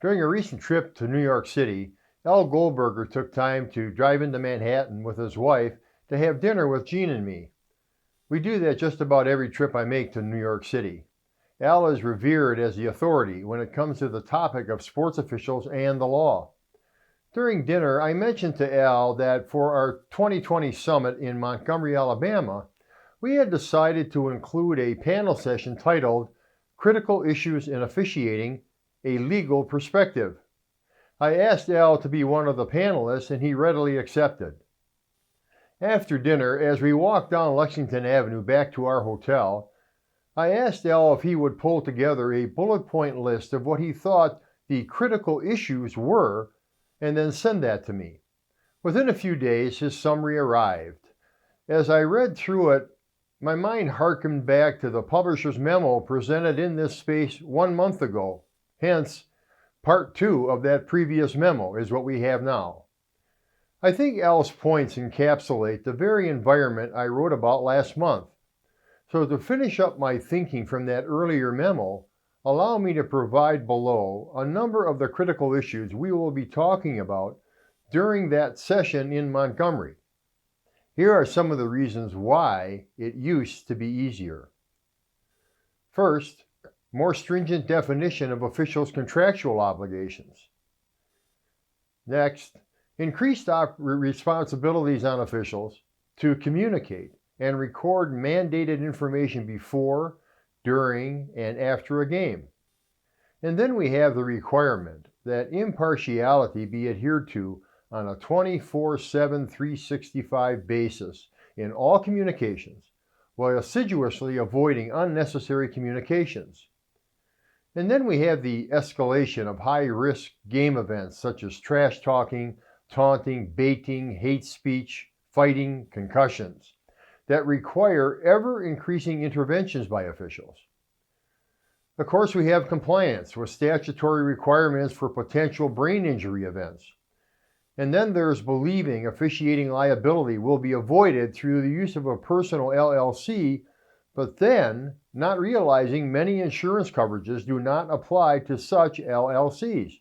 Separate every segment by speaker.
Speaker 1: During a recent trip to New York City, Goldberger took time to drive into Manhattan with his wife to have dinner with Jean and me. We do that just about every trip I make to New York City. Al is revered as the authority when it comes to the topic of sports officials and the law. During dinner, I mentioned to Al that for our 2020 summit in Montgomery, Alabama, we had decided to include a panel session titled Critical Issues in Officiating, a Legal Perspective. I asked Al to be one of the panelists, and he readily accepted. After dinner, as we walked down Lexington Avenue back to our hotel, I asked Al if he would pull together a bullet point list of what he thought the critical issues were and then send that to me. Within a few days, his summary arrived. As I read through it, my mind harkened back to the publisher's memo presented in this space 1 month ago. Hence, part 2 of that previous memo is what we have now. I think Al's points encapsulate the very environment I wrote about last month. So to finish up my thinking from that earlier memo, allow me to provide below a number of the critical issues we will be talking about during that session in Montgomery. Here are some of the reasons why it used to be easier. First, more stringent definition of officials' contractual obligations. Next, increased responsibilities on officials to communicate and record mandated information before, during, and after a game. And then we have the requirement that impartiality be adhered to on a 24/7, 365 basis in all communications, while assiduously avoiding unnecessary communications. And then we have the escalation of high-risk game events such as trash talking, taunting, baiting, hate speech, fighting, concussions, that require ever-increasing interventions by officials. Of course, we have compliance with statutory requirements for potential brain injury events. And then there's believing officiating liability will be avoided through the use of a personal LLC, but then not realizing many insurance coverages do not apply to such LLCs.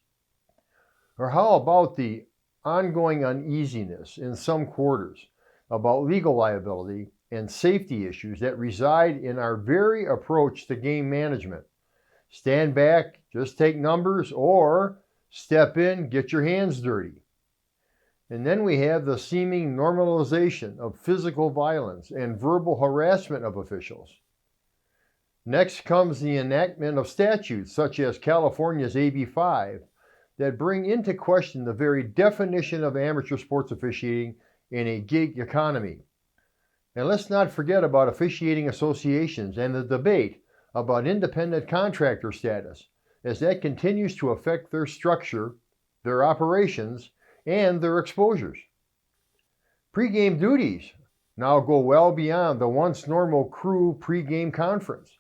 Speaker 1: Or how about the ongoing uneasiness in some quarters about legal liability and safety issues that reside in our very approach to game management? Stand back, just take numbers, or step in, get your hands dirty. And then we have the seeming normalization of physical violence and verbal harassment of officials. Next comes the enactment of statutes such as California's AB 5 that bring into question the very definition of amateur sports officiating in a gig economy. And let's not forget about officiating associations and the debate about independent contractor status, as that continues to affect their structure, their operations, and their exposures. Pre-game duties now go well beyond the once normal crew pre-game conference,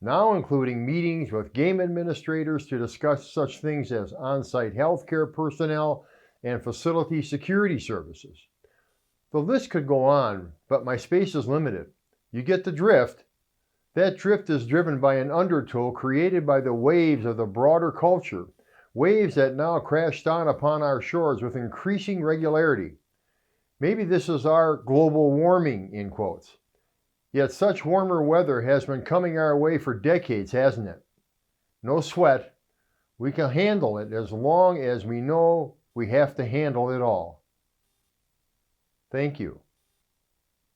Speaker 1: now including meetings with game administrators to discuss such things as on-site healthcare personnel and facility security services. The list could go on, but my space is limited. You get the drift. That drift is driven by an undertow created by the waves of the broader culture, waves that now crash down upon our shores with increasing regularity. Maybe this is our global warming, in quotes. Yet such warmer weather has been coming our way for decades, hasn't it? No sweat. We can handle it as long as we know we have to handle it all. Thank you.